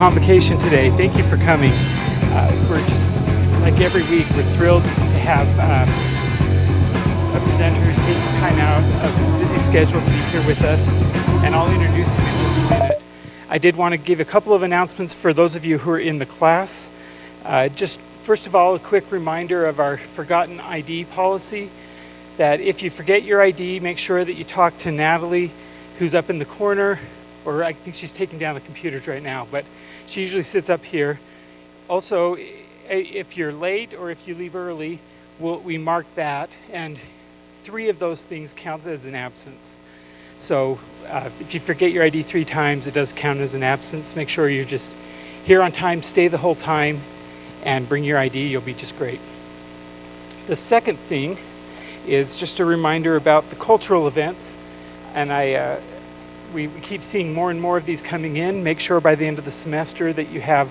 Convocation today. Thank you for coming. We're just, like every week, we're thrilled to have a presenter who's taking time out of his busy schedule to be here with us, and I'll introduce him in just a minute. I did want to give a couple of announcements for those of you who are in the class. Just first of all, a quick reminder of our forgotten ID policy, that if you forget your ID, make sure that you talk to Natalie, who's up in the corner, or I think she's taking down the computers right now, but she usually sits up here. Also, if you're late or if you leave early, we mark that, and 3 of those things count as an absence. So if you forget your ID 3 times, it does count as an absence. Make sure you're just here on time, stay the whole time, and bring your ID. You'll be just great. The second thing is just a reminder about the cultural events, and we keep seeing more and more of these coming in. Make sure by the end of the semester that you have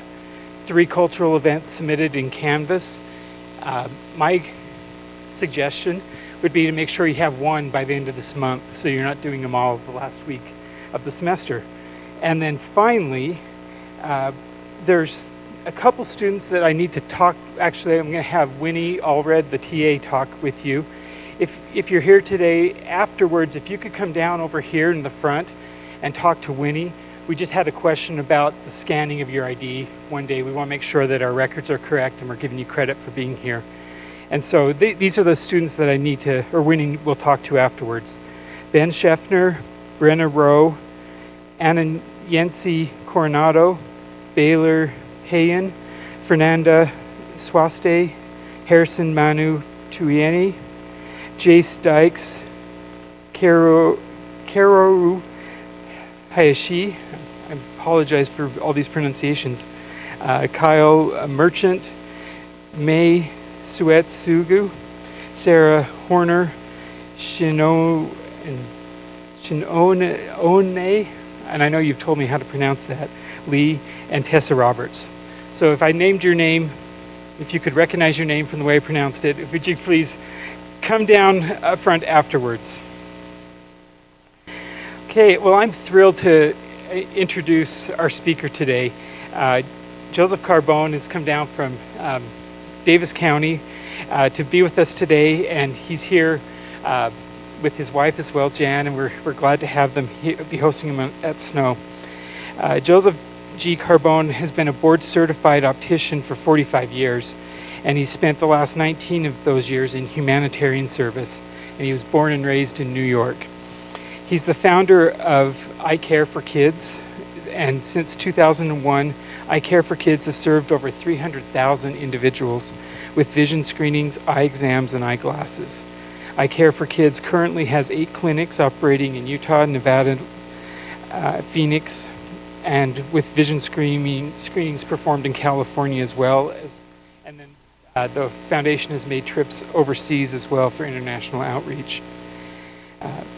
3 cultural events submitted in Canvas. My suggestion would be to make sure you have 1 by the end of this month, so you're not doing them all the last week of the semester. And then finally, there's a couple students that I need to talk. Actually, I'm going to have Winnie Allred, the TA, talk with you. If you're here today, afterwards, if you could come down over here in the front and talk to Winnie. We just had a question about the scanning of your ID one day. We want to make sure that our records are correct and we're giving you credit for being here. And so these are the students that I need to, or Winnie will talk to afterwards. Ben Scheffner, Brenna Rowe, Anna Yensi Coronado, Baylor Hayen, Fernanda Swaste, Harrison Manu Tuieni, Jace Dykes, Karoru Hayashi, I apologize for all these pronunciations, Kyle Merchant, May Suetsugu, Sarah Horner, Shinone, and I know you've told me how to pronounce that, Lee, and Tessa Roberts. So if I named your name, if you could recognize your name from the way I pronounced it, would you please come down up front afterwards. Okay, well, I'm thrilled to introduce our speaker today. Joseph Carbone has come down from Davis County to be with us today, and he's here with his wife as well, Jan, and we're glad to have them be hosting him at Snow. Joseph G. Carbone has been a board-certified optician for 45 years, and he spent the last 19 of those years in humanitarian service, and he was born and raised in New York. He's the founder of I Care for Kids, and since 2001, I Care for Kids has served over 300,000 individuals with vision screenings, eye exams, and eyeglasses. I Care for Kids currently has 8 clinics operating in Utah, Nevada, Phoenix, and with vision screenings performed in California as well as, and then the foundation has made trips overseas as well for international outreach.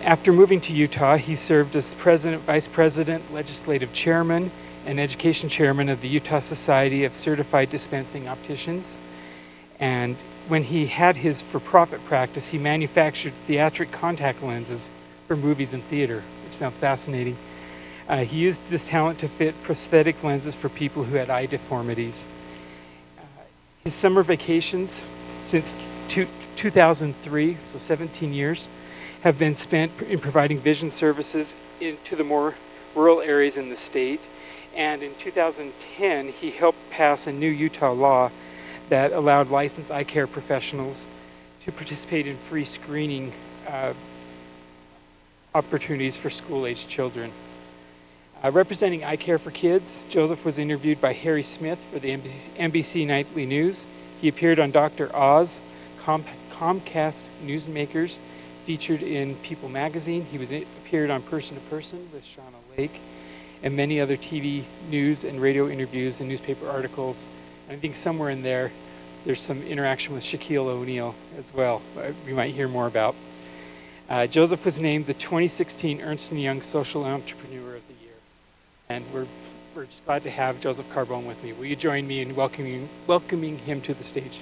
After moving to Utah, he served as president, vice president, legislative chairman, and education chairman of the Utah Society of Certified Dispensing Opticians. And when he had his for-profit practice, he manufactured theatric contact lenses for movies and theater, which sounds fascinating. He used this talent to fit prosthetic lenses for people who had eye deformities. His summer vacations since 2003, so 17 years, have been spent in providing vision services into the more rural areas in the state. And in 2010, he helped pass a new Utah law that allowed licensed eye care professionals to participate in free screening opportunities for school-aged children. Representing I Care for Kids, Joseph was interviewed by Harry Smith for the NBC Nightly News. He appeared on Dr. Oz, Comcast Newsmakers, featured in People magazine. He appeared on Person to Person with Shauna Lake, and many other TV news and radio interviews and newspaper articles. And I think somewhere in there's some interaction with Shaquille O'Neal as well, we might hear more about. Joseph was named the 2016 Ernst & Young Social Entrepreneur of the Year. And we're just glad to have Joseph Carbone with me. Will you join me in welcoming him to the stage?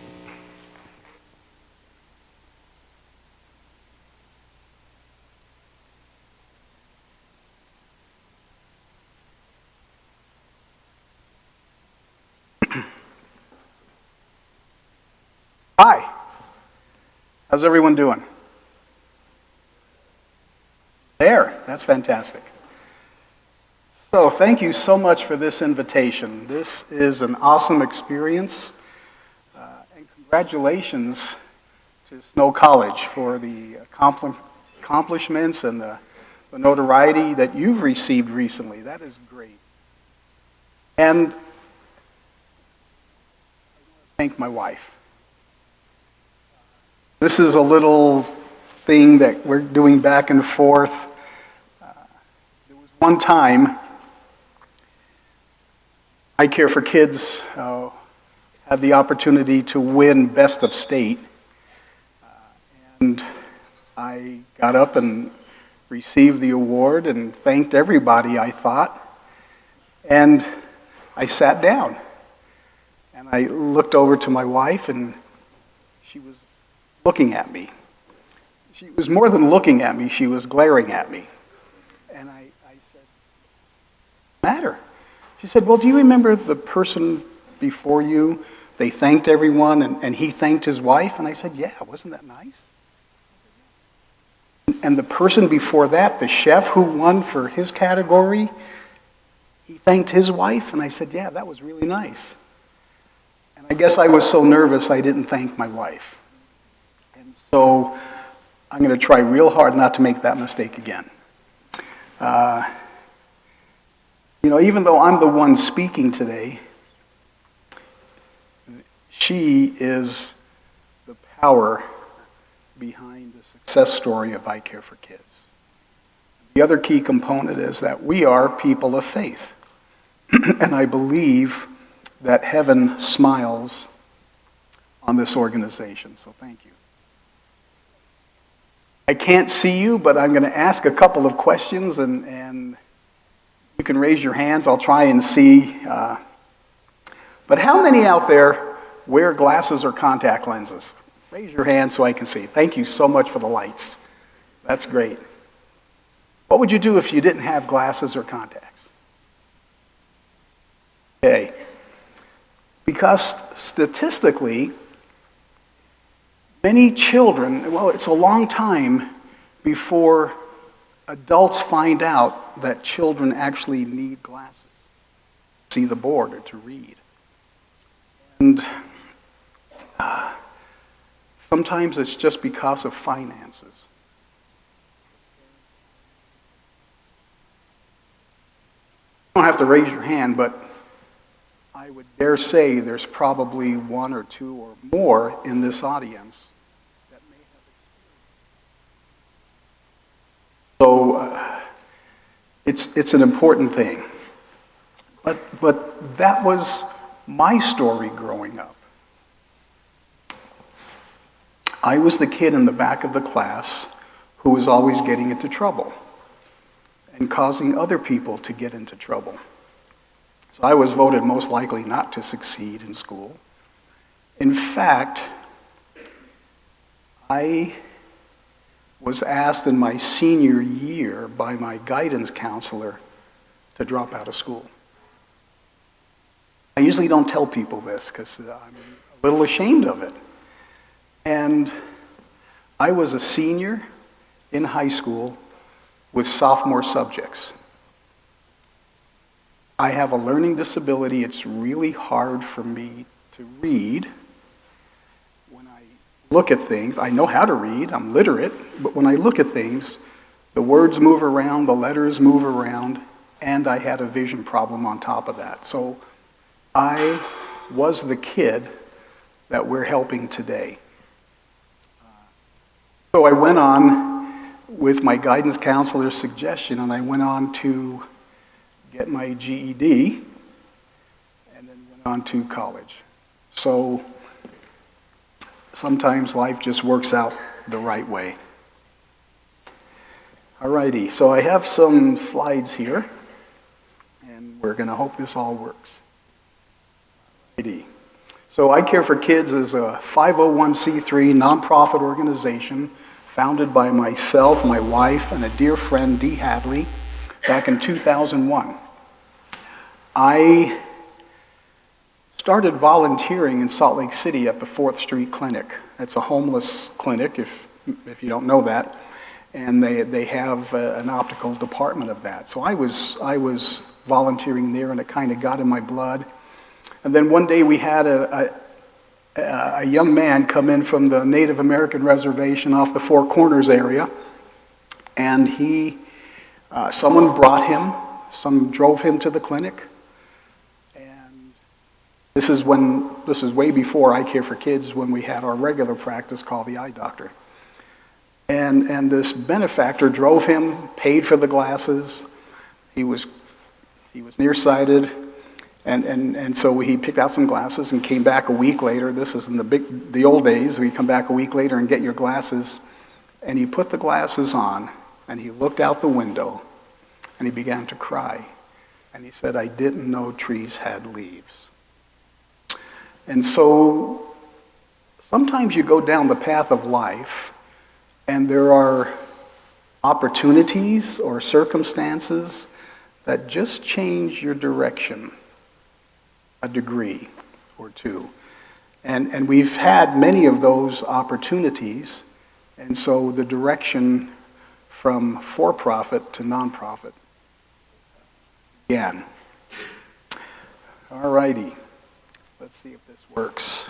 Hi. How's everyone doing? There. That's fantastic. So thank you so much for this invitation. This is an awesome experience. And congratulations to Snow College for the accomplishments and the notoriety that you've received recently. That is great. And I thank my wife. This is a little thing that we're doing back and forth. There was one time, I Care for Kids had the opportunity to win Best of State. And I got up and received the award and thanked everybody, I thought. And I sat down. And I looked over to my wife, and she was looking at me. She was more than looking at me, she was glaring at me. And I said, "What's the matter?" She said, "Well, do you remember the person before you? They thanked everyone, and he thanked his wife." And I said, "Yeah, wasn't that nice?" And the person before that, the chef who won for his category, he thanked his wife. And I said, "Yeah, that was really nice." And I guess I was so nervous I didn't thank my wife. And so I'm going to try real hard not to make that mistake again. Even though I'm the one speaking today, she is the power behind the success story of I Care for Kids. The other key component is that we are people of faith. And I believe that heaven smiles on this organization, so thank you. I can't see you, but I'm going to ask a couple of questions, and you can raise your hands. I'll try and see. But how many out there wear glasses or contact lenses? Raise your hand so I can see. Thank you so much for the lights. That's great. What would you do if you didn't have glasses or contacts? Okay. Because statistically, many children, it's a long time before adults find out that children actually need glasses to see the board or to read. And sometimes it's just because of finances. You don't have to raise your hand, but I would dare say there's probably one or two or more in this audience that may have experience. So it's an important thing. But that was my story growing up. I was the kid in the back of the class who was always getting into trouble and causing other people to get into trouble. So I was voted most likely not to succeed in school. In fact, I was asked in my senior year by my guidance counselor to drop out of school. I usually don't tell people this because I'm a little ashamed of it. And I was a senior in high school with sophomore subjects. I have a learning disability. It's really hard for me to read. When I look at things, I know how to read, I'm literate, but when I look at things, the words move around, the letters move around, and I had a vision problem on top of that. So I was the kid that we're helping today. So I went on with my guidance counselor's suggestion, and I went on to get my GED, and then went on to college. So sometimes life just works out the right way. Alrighty, so I have some slides here, and we're going to hope this all works. Alrighty. So I Care for Kids is a 501c3 nonprofit organization founded by myself, my wife, and a dear friend, Dee Hadley, back in 2001. I started volunteering in Salt Lake City at the 4th Street Clinic. That's a homeless clinic, if you don't know that. And they have an optical department of that. So I was volunteering there, and it kind of got in my blood. And then one day we had a young man come in from the Native American reservation off the Four Corners area, and someone brought him, drove him to the clinic. And this is way before I Care for Kids, when we had our regular practice called the eye doctor. And this benefactor drove him, paid for the glasses. He was nearsighted, and so he picked out some glasses and came back a week later. This is in the old days. We come back a week later and get your glasses. And he put the glasses on, and he looked out the window, and he began to cry. And he said, "I didn't know trees had leaves." And so sometimes you go down the path of life, and there are opportunities or circumstances that just change your direction a degree or two. And we've had many of those opportunities, and so the direction from for-profit to nonprofit began. All righty, let's see if this works.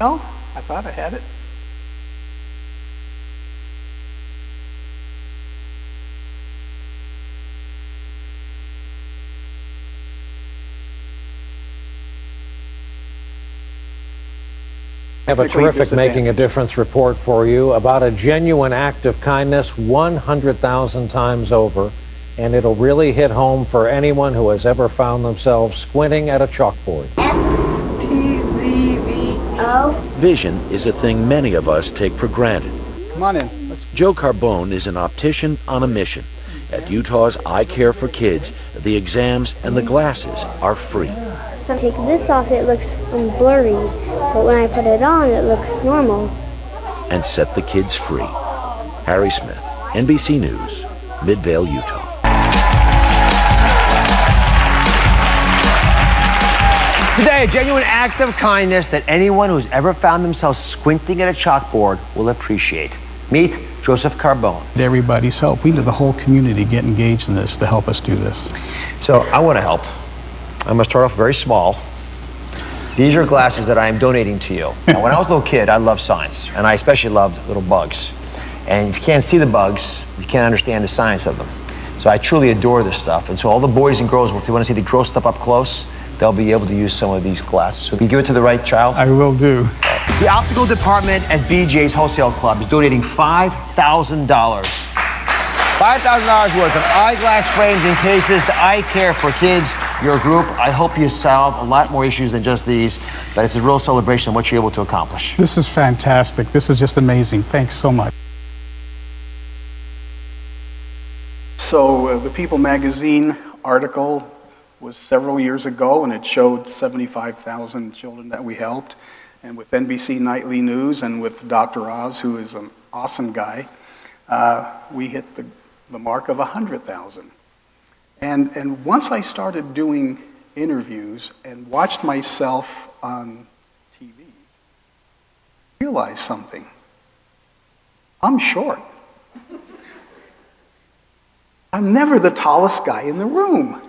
No, I thought I had it. I have a terrific Making a Difference report for you about a genuine act of kindness 100,000 times over, and it'll really hit home for anyone who has ever found themselves squinting at a chalkboard. Vision is a thing many of us take for granted. Come on in. Joe Carbone is an optician on a mission. At Utah's I Care for Kids, the exams and the glasses are free. So I take this off, it looks blurry, but when I put it on, it looks normal. And set the kids free. Harry Smith, NBC News, Midvale, Utah. Today, a genuine act of kindness that anyone who's ever found themselves squinting at a chalkboard will appreciate. Meet Joseph Carbone. Everybody's help. We need the whole community get engaged in this to help us do this. So I want to help. I'm going to start off very small. These are glasses that I am donating to you. Now, when I was a little kid, I loved science, and I especially loved little bugs. And if you can't see the bugs, you can't understand the science of them. So I truly adore this stuff. And so all the boys and girls, if you want to see the gross stuff up close, they'll be able to use some of these glasses. So can you give it to the right child? I will do. The optical department at BJ's Wholesale Club is donating $5,000. $5,000 worth of eyeglass frames and cases to I Care for Kids, your group. I hope you solve a lot more issues than just these, but it's a real celebration of what you're able to accomplish. This is fantastic. This is just amazing. Thanks so much. So the People magazine article was several years ago, and it showed 75,000 children that we helped. And with NBC Nightly News and with Dr. Oz, who is an awesome guy, we hit the mark of 100,000. And once I started doing interviews and watched myself on TV, I realized something. I'm short. I'm never the tallest guy in the room.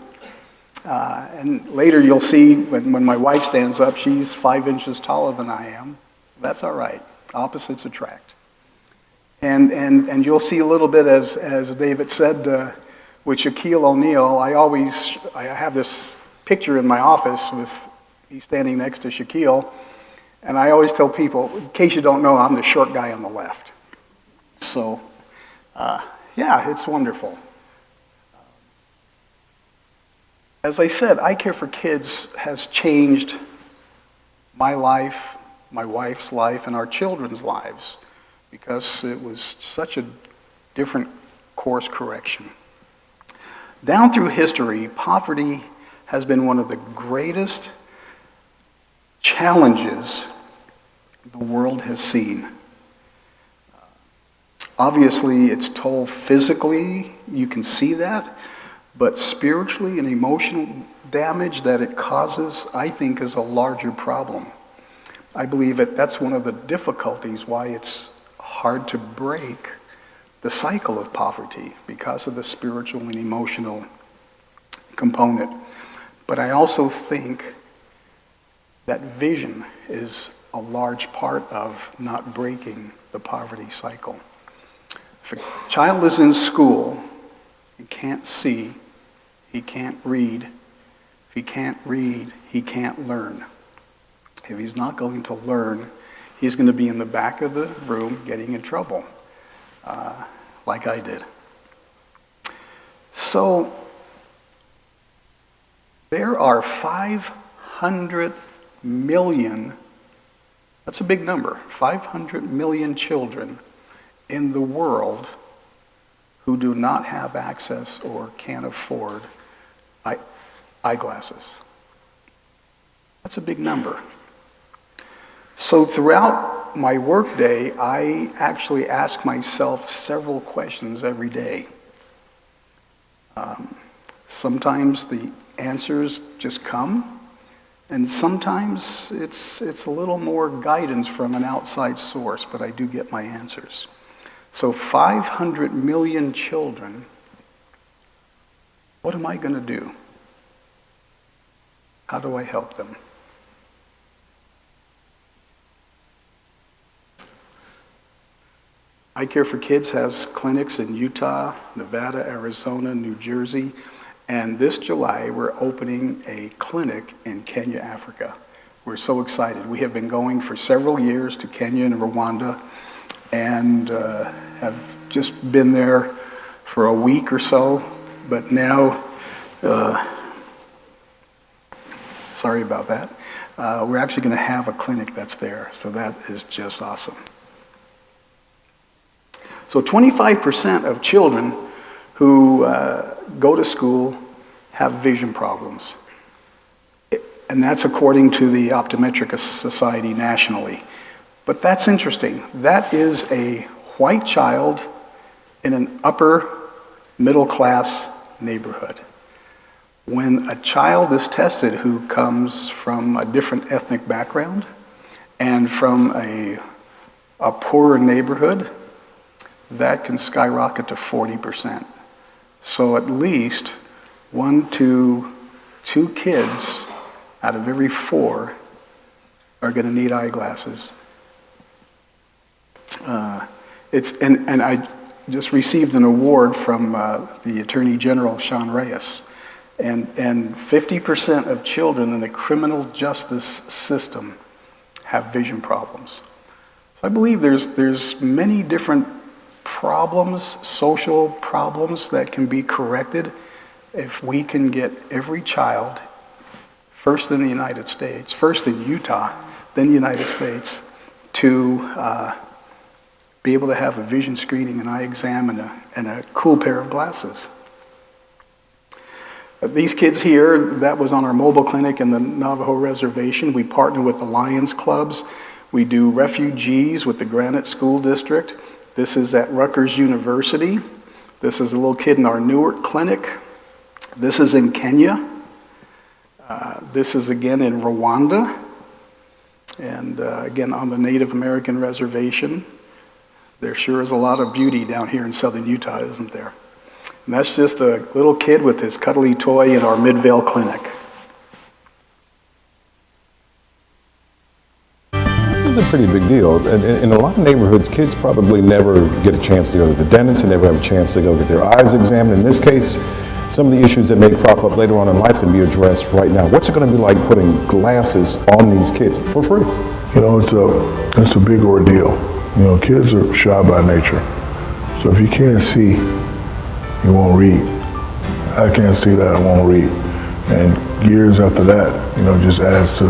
And later you'll see when my wife stands up, she's 5 inches taller than I am. That's all right. Opposites attract. And you'll see a little bit, as David said, with Shaquille O'Neal. I have this picture in my office with me standing next to Shaquille, and I always tell people, in case you don't know, I'm the short guy on the left. So, yeah, it's wonderful. As I said, I Care for Kids has changed my life, my wife's life, and our children's lives because it was such a different course correction. Down through history, poverty has been one of the greatest challenges the world has seen. Obviously, it's toll physically, you can see that, but spiritually and emotional damage that it causes, I think, is a larger problem. I believe that's one of the difficulties why it's hard to break the cycle of poverty, because of the spiritual and emotional component. But I also think that vision is a large part of not breaking the poverty cycle. If a child is in school, he can't see, he can't read. If he can't read, he can't learn. If he's not going to learn, he's going to be in the back of the room getting in trouble, like I did. So there are 500 million, that's a big number, 500 million children in the world who do not have access or can't afford eyeglasses. That's a big number. So throughout my workday, I actually ask myself several questions every day. Sometimes the answers just come, and sometimes it's a little more guidance from an outside source, but I do get my answers. So 500 million children, what am I going to do? How do I help them? I Care for Kids has clinics in Utah, Nevada, Arizona, New Jersey, and this July we're opening a clinic in Kenya, Africa. We're so excited. We have been going for several years to Kenya and Rwanda, and have just been there for a week or so, but now, sorry about that, we're actually going to have a clinic that's there, so that is just awesome. So 25% of children who go to school have vision problems. And that's according to the Optometric Society nationally. But that's interesting. That is a white child in an upper middle class neighborhood. When a child is tested who comes from a different ethnic background and from a poorer neighborhood, that can skyrocket to 40%. So at least 1 to 2 kids out of every 4 are going to need eyeglasses. And I just received an award from the Attorney General, Sean Reyes, and 50% of children in the criminal justice system have vision problems. So I believe there's many different problems, social problems that can be corrected if we can get every child, first in the United States, first in Utah, then the United States, to be able to have a vision screening, an eye exam, and a cool pair of glasses. These kids here, that was on our mobile clinic in the Navajo Reservation. We partner with the Lions Clubs. We do refugees with the Granite School District. This is at Rutgers University. This is a little kid in our Newark clinic. This is in Kenya. This is again in Rwanda. And again on the Native American Reservation. There sure is a lot of beauty down here in southern Utah, isn't there? And that's just a little kid with his cuddly toy in our Midvale clinic. This is a pretty big deal. In a lot of neighborhoods, kids probably never get a chance to go to the dentist and never have a chance to go get their eyes examined. In this case, some of the issues that may crop up later on in life can be addressed right now. What's it going to be like putting glasses on these kids for free? You know, it's a big ordeal. You know, kids are shy by nature. So if you can't see, you won't read. I can't see that, I won't read. And years after that, you know, just adds to,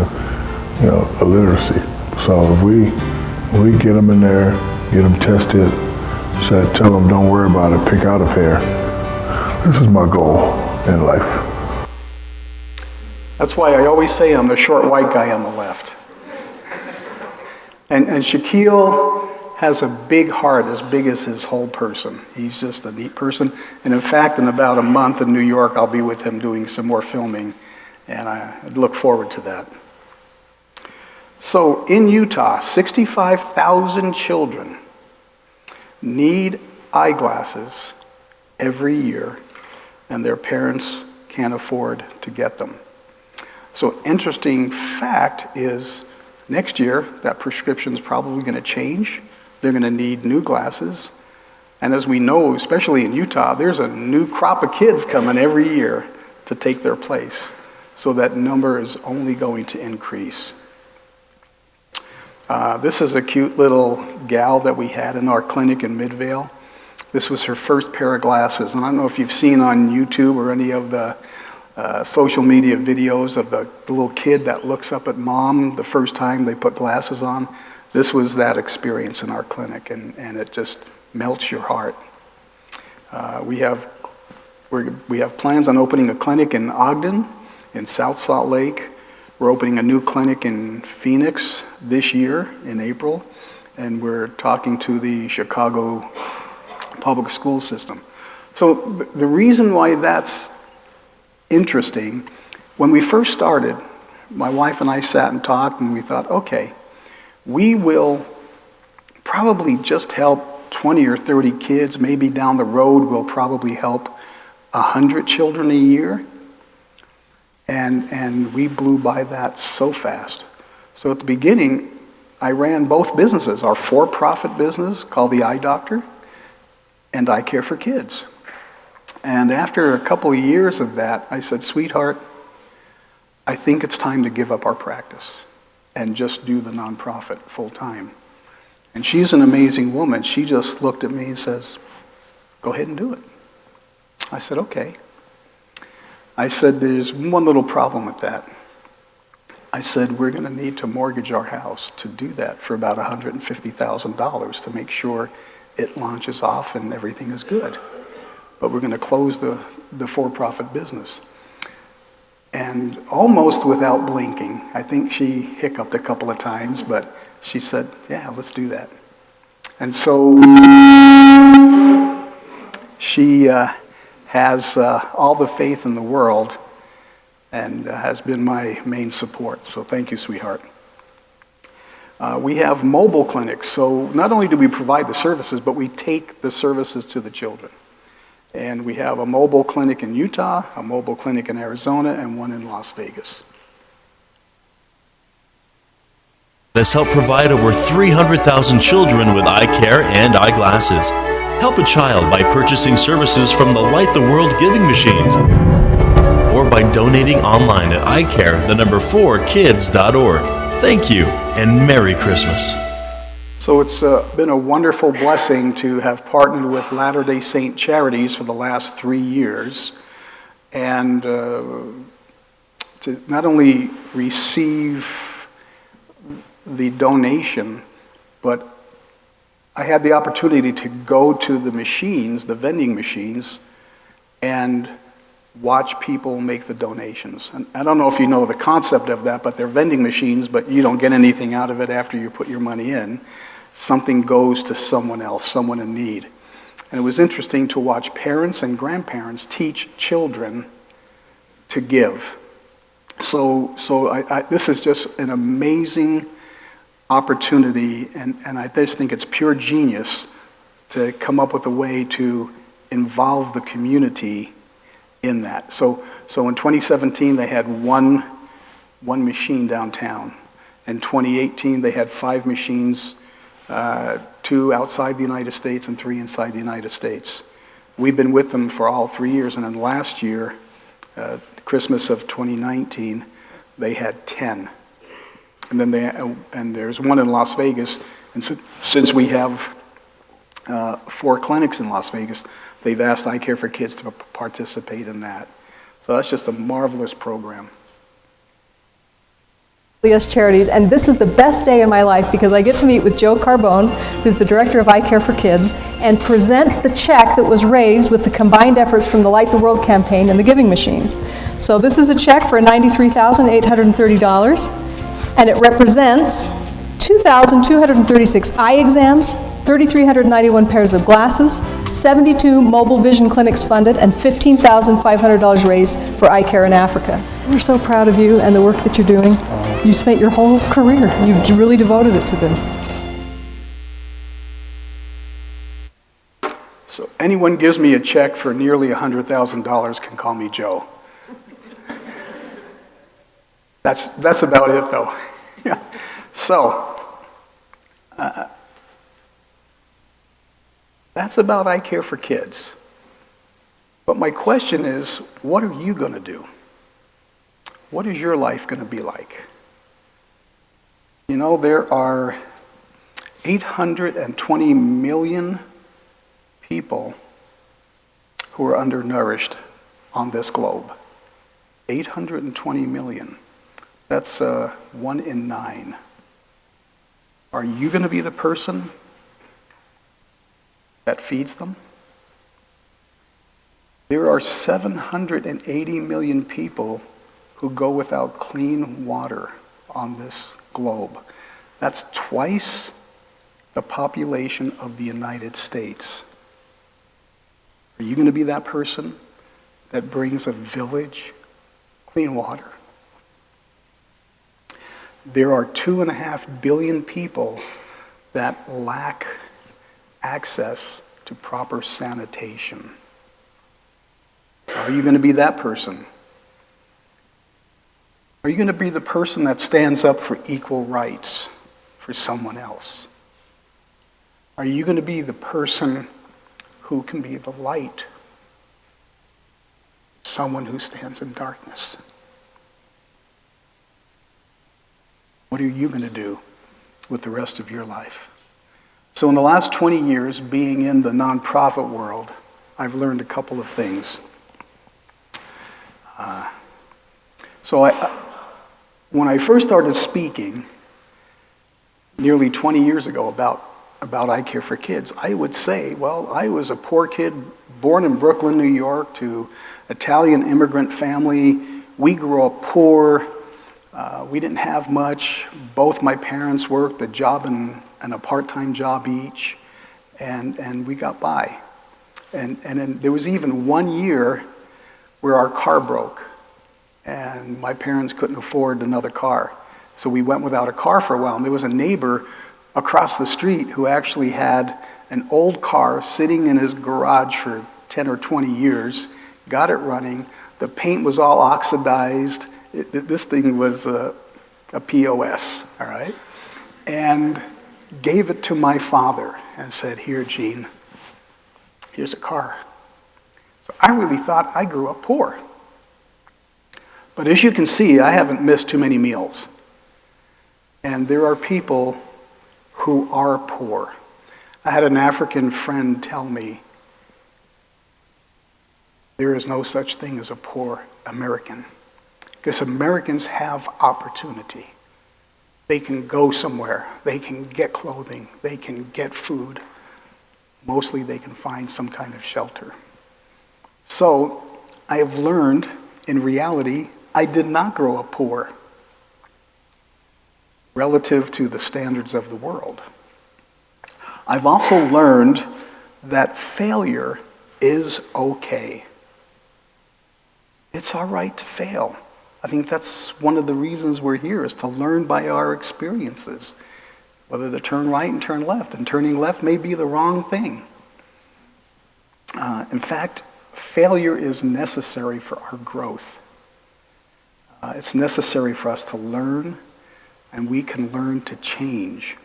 you know, illiteracy. So if we get them in there, get them tested, said, tell them don't worry about it, pick out a pair. This is my goal in life. That's why I always say I'm the short white guy on the left. And Shaquille has a big heart, as big as his whole person. He's just a neat person. And in fact, in about a month in New York, I'll be with him doing some more filming, and I look forward to that. So in Utah, 65,000 children need eyeglasses every year, and their parents can't afford to get them. So interesting fact is next year, that prescription is probably going to change. They're going to need new glasses. And as we know, especially in Utah, there's a new crop of kids coming every year to take their place. So that number is only going to increase. This is a cute little gal that we had in our clinic in Midvale. This was her first pair of glasses. And I don't know if you've seen on YouTube or any of the social media videos of the little kid that looks up at mom the first time they put glasses on. This was that experience in our clinic, and it just melts your heart. We have plans on opening a clinic in Ogden, in South Salt Lake. We're opening a new clinic in Phoenix this year in April, and we're talking to the Chicago public school system. So the reason why that's interesting, when we first started, my wife and I sat and talked, and we thought, okay, we will probably just help 20 or 30 kids. Maybe down the road we'll probably help 100 children a year. And we blew by that so fast. So at the beginning, I ran both businesses, our for-profit business called the Eye Doctor and Eye Care for Kids. And after a couple of years of that, I said, sweetheart, I think it's time to give up our practice and just do the nonprofit full time. And she's an amazing woman. She just looked at me and says, go ahead and do it. I said, okay. I said, there's one little problem with that. I said, we're going to need to mortgage our house to do that for about $150,000 to make sure it launches off and everything is good. But we're going to close the for-profit business. And almost without blinking, I think she hiccuped a couple of times, but she said, yeah, let's do that. And so she has all the faith in the world and has been my main support. So thank you, sweetheart. We have mobile clinics. So not only do we provide the services, but we take the services to the children. And we have a mobile clinic in Utah, a mobile clinic in Arizona, and one in Las Vegas. Has helped provide over 300,000 children with eye care and eyeglasses. Help a child by purchasing services from the Light the World giving machines or by donating online at icare4kids.org. Thank you and Merry Christmas. So it's been a wonderful blessing to have partnered with Latter-day Saint Charities for the last 3 years and to not only receive the donation, but I had the opportunity to go to the machines, the vending machines, and watch people make the donations. And I don't know if you know the concept of that, but they're vending machines, but you don't get anything out of it after you put your money in. Something goes to someone else, someone in need. And it was interesting to watch parents and grandparents teach children to give. So this is just an amazing opportunity, and I just think it's pure genius to come up with a way to involve the community in that. So in 2017, they had one machine downtown. In 2018, they had 5 machines, 2 outside the United States and 3 inside the United States. We've been with them for all 3 years, and then last year, Christmas of 2019, they had 10. And then there's one in Las Vegas, and since we have 4 clinics in Las Vegas, they've asked Eye Care for Kids to participate in that. So that's just a marvelous program. charities, and this is the best day in my life because I get to meet with Joe Carbone, who's the director of I Care for Kids, and present the check that was raised with the combined efforts from the Light the World campaign and the giving machines. So this is a check for $93,830, and it represents 2,236 eye exams, 3,391 pairs of glasses, 72 mobile vision clinics funded, and $15,500 raised for eye care in Africa. We're so proud of you and the work that you're doing. You spent your whole career. You've really devoted it to this. So anyone gives me a check for nearly $100,000 can call me Joe. That's about it, though. Yeah. So, that's about I Care for Kids. But my question is, what are you going to do? What is your life going to be like? You know, there are 820 million people who are undernourished on this globe. 820 million. That's 1 in 9. Are you going to be the person that feeds them? There are 780 million people who go without clean water on this globe. That's twice the population of the United States. Are you going to be that person that brings a village clean water? There are 2.5 billion people that lack access to proper sanitation. Are you going to be that person? Are you going to be the person that stands up for equal rights for someone else? Are you going to be the person who can be the light, someone who stands in darkness? What are you going to do with the rest of your life? So in the last 20 years, being in the nonprofit world, I've learned a couple of things. When I first started speaking, nearly 20 years ago, about I Care for Kids, I would say, well, I was a poor kid born in Brooklyn, New York, to Italian immigrant family. We grew up poor. We didn't have much. Both my parents worked a job and a part-time job each, and we got by. And then there was even one year where our car broke, and my parents couldn't afford another car. So we went without a car for a while, and there was a neighbor across the street who actually had an old car sitting in his garage for 10 or 20 years, got it running. The paint was all oxidized. This thing was a POS, all right? And gave it to my father and said, "Here, Gene, here's a car." So I really thought I grew up poor. But as you can see, I haven't missed too many meals. And there are people who are poor. I had an African friend tell me, there is no such thing as a poor American. Because Americans have opportunity. They can go somewhere. They can get clothing. They can get food. Mostly they can find some kind of shelter. So I have learned, in reality, I did not grow up poor relative to the standards of the world. I've also learned that failure is okay. It's all right to fail. I think that's one of the reasons we're here, is to learn by our experiences, whether to turn right and turn left, and turning left may be the wrong thing. In fact, failure is necessary for our growth. It's necessary for us to learn, and we can learn to change.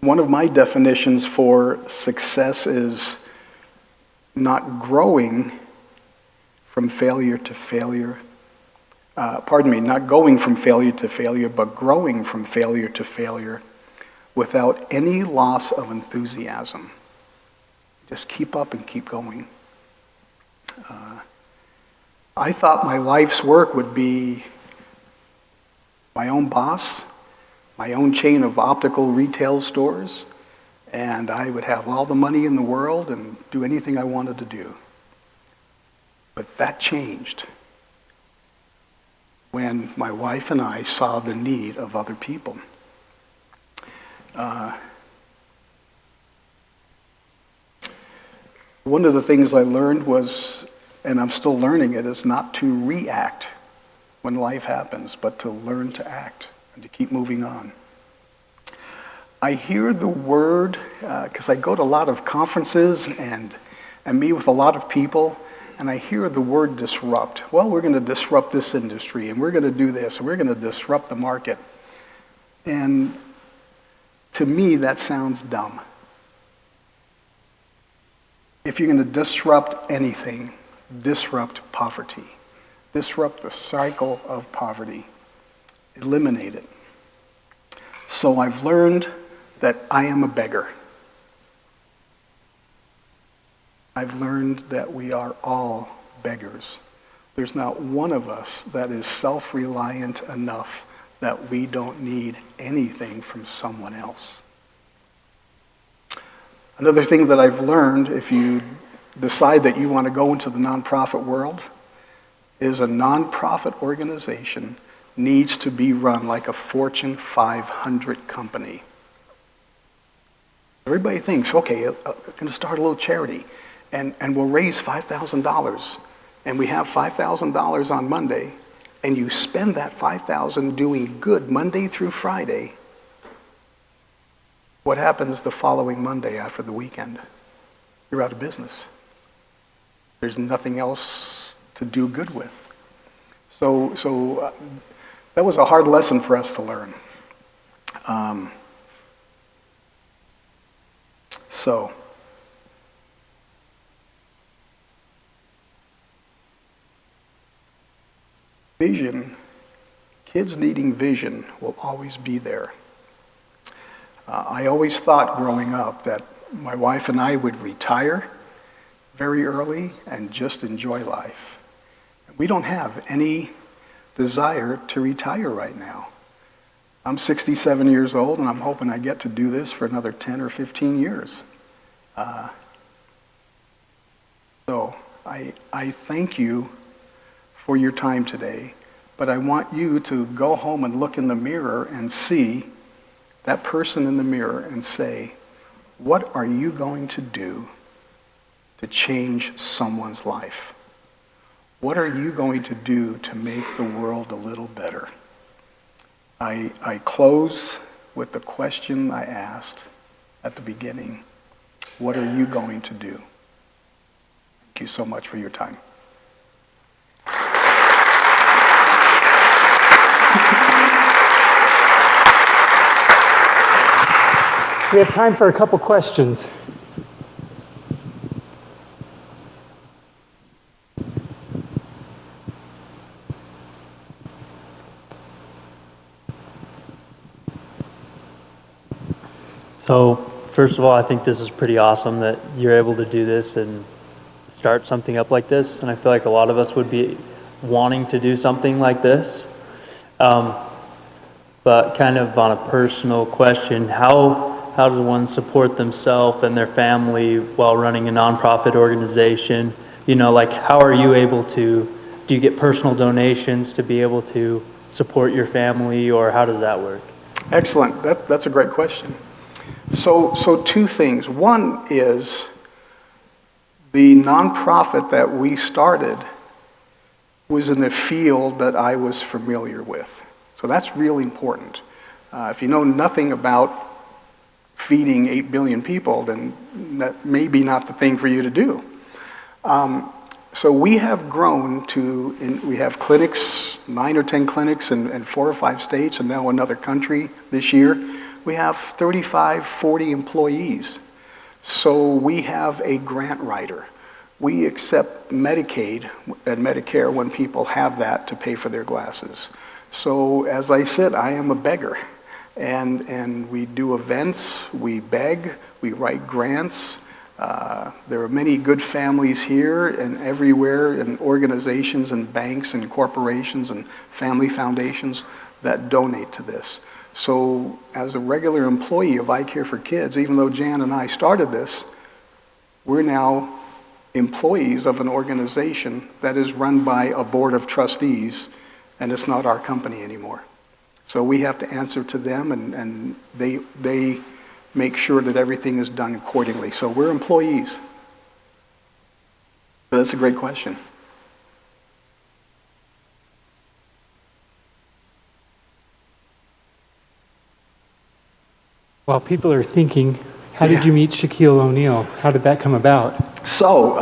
One of my definitions for success is not growing from failure to failure. Not going from failure to failure, but growing from failure to failure without any loss of enthusiasm. Just keep up and keep going. I thought my life's work would be my own boss, my own chain of optical retail stores, and I would have all the money in the world and do anything I wanted to do. But that changed when my wife and I saw the need of other people. One of the things I learned was, and I'm still learning it, is not to react when life happens, but to learn to act and to keep moving on. I hear the word, because I go to a lot of conferences and meet with a lot of people, and I hear the word disrupt. Well, we're going to disrupt this industry, and we're going to do this, and we're going to disrupt the market. And to me, that sounds dumb. If you're going to disrupt anything, disrupt poverty. Disrupt the cycle of poverty. Eliminate it. So I've learned that I am a beggar. I've learned that we are all beggars. There's not one of us that is self-reliant enough that we don't need anything from someone else. Another thing that I've learned, if you decide that you want to go into the nonprofit world, is a nonprofit organization needs to be run like a Fortune 500 company. Everybody thinks, okay, I'm going to start a little charity, and we'll raise $5,000, and we have $5,000 on Monday, and you spend that $5,000 doing good Monday through Friday. What happens the following Monday after the weekend? You're out of business. There's nothing else to do good with. So that was a hard lesson for us to learn. Vision, kids needing vision will always be there. I always thought growing up that my wife and I would retire very early and just enjoy life. We don't have any desire to retire right now. I'm 67 years old, and I'm hoping I get to do this for another 10 or 15 years. So I thank you for your time today, but I want you to go home and look in the mirror and see that person in the mirror and say, what are you going to do to change someone's life? What are you going to do to make the world a little better? I close with the question I asked at the beginning. What are you going to do? Thank you so much for your time. We have time for a couple questions. So, first of all, I think this is pretty awesome that you're able to do this and start something up like this. And I feel like a lot of us would be wanting to do something like this. But kind of on a personal question, how does one support themselves and their family while running a nonprofit organization? You know, like how are you able to, do you get personal donations to be able to support your family, or how does that work? Excellent. That's a great question. So two things. One is the nonprofit that we started was in the field that I was familiar with. So that's really important. If you know nothing about feeding 8 billion people, then that may be not the thing for you to do. So we have grown to, we have clinics, 9 or 10 clinics in 4 or 5 states, and now another country this year. We have 35, 40 employees. So we have a grant writer. We accept Medicaid and Medicare when people have that to pay for their glasses. So as I said, I am a beggar. And we do events, we beg, we write grants. There are many good families here and everywhere, and organizations and banks and corporations and family foundations that donate to this. So as a regular employee of I Care for Kids, even though Jan and I started this, we're now employees of an organization that is run by a board of trustees, and it's not our company anymore. So we have to answer to them, and they make sure that everything is done accordingly. So we're employees. But that's a great question. While people are thinking, how did you meet Shaquille O'Neal? How did that come about? So,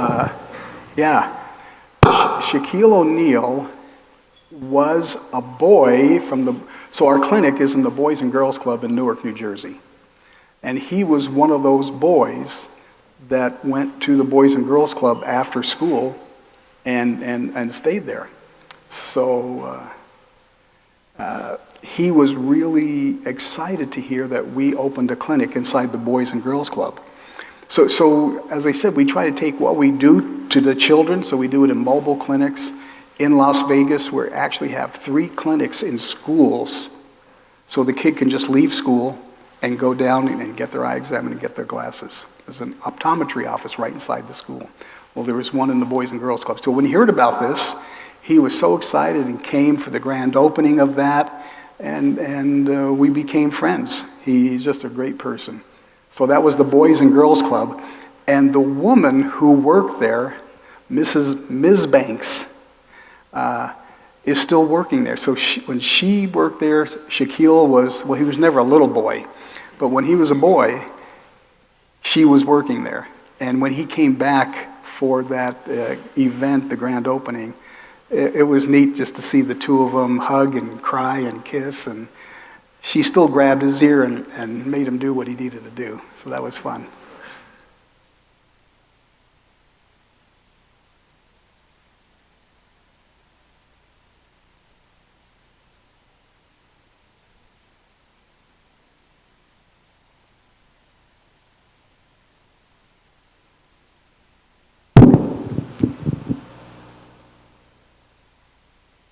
Shaquille O'Neal was a boy so our clinic is in the Boys and Girls Club in Newark, New Jersey. And he was one of those boys that went to the Boys and Girls Club after school and stayed there. So he was really excited to hear that we opened a clinic inside the Boys and Girls Club. So as I said, we try to take what we do to the children, so we do it in mobile clinics. In Las Vegas, we actually have 3 clinics in schools, so the kid can just leave school and go down and get their eye examined and get their glasses. There's an optometry office right inside the school. Well, there was one in the Boys and Girls Club. So when he heard about this, he was so excited and came for the grand opening of that, and we became friends. He's just a great person. So that was the Boys and Girls Club, and the woman who worked there, Ms. Banks, is still working there. So when she worked there, Shaquille he was never a little boy, but when he was a boy, she was working there. And when he came back for that event, the grand opening, it was neat just to see the two of them hug and cry and kiss, and she still grabbed his ear and made him do what he needed to do. So that was fun.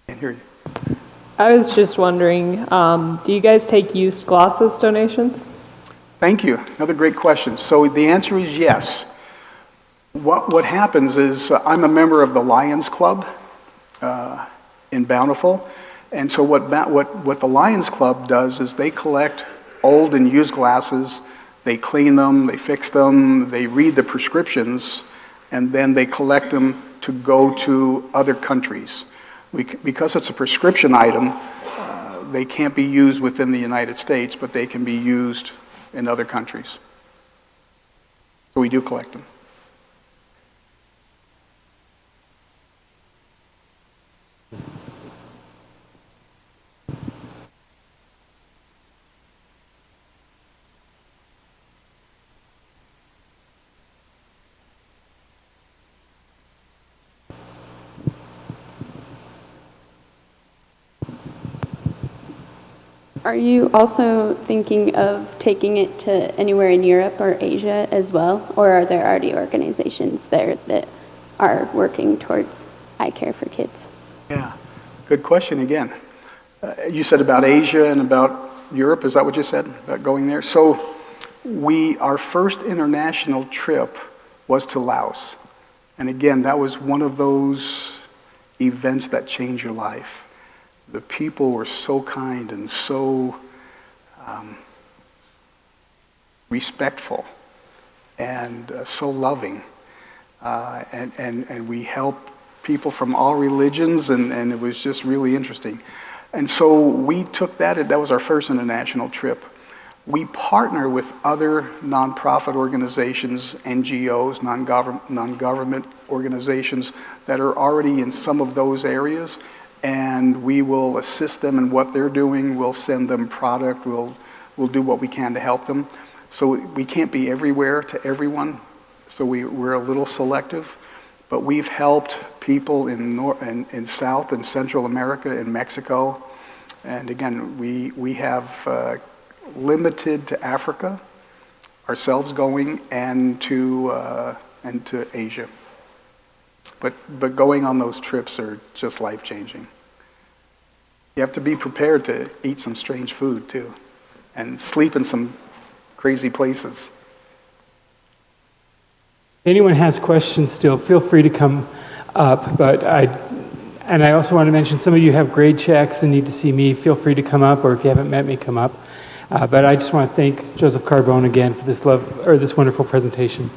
Can't hear you. I was just wondering, do you guys take used glasses donations? Thank you. Another great question. So the answer is yes. What happens is I'm a member of the Lions Club in Bountiful, and so what the Lions Club does is they collect old and used glasses, they clean them, they fix them, they read the prescriptions, and then they collect them to go to other countries. Because it's a prescription item, they can't be used within the United States, but they can be used in other countries. So we do collect them. Are you also thinking of taking it to anywhere in Europe or Asia as well? Or are there already organizations there that are working towards eye care for kids? Yeah, good question again. You said about Asia and about Europe, is that what you said, about going there? So our first international trip was to Laos. And again, that was one of those events that change your life. The people were so kind and so respectful and so loving. And we helped people from all religions, and it was just really interesting. And so we took that was our first international trip. We partner with other nonprofit organizations, NGOs, non-government organizations that are already in some of those areas, and we will assist them in what they're doing. We'll send them product. We'll do what we can to help them. So we can't be everywhere to everyone, so we're a little selective. But we've helped people in South and Central America, in Mexico. And again, we have limited to Africa. ourselves going and to Asia. But going on those trips are just life-changing. You have to be prepared to eat some strange food too, and sleep in some crazy places. If anyone has questions still, feel free to come up. But I also want to mention, some of you have grade checks and need to see me. Feel free to come up, or if you haven't met me, come up. But I just want to thank Joseph Carbone again for this wonderful presentation.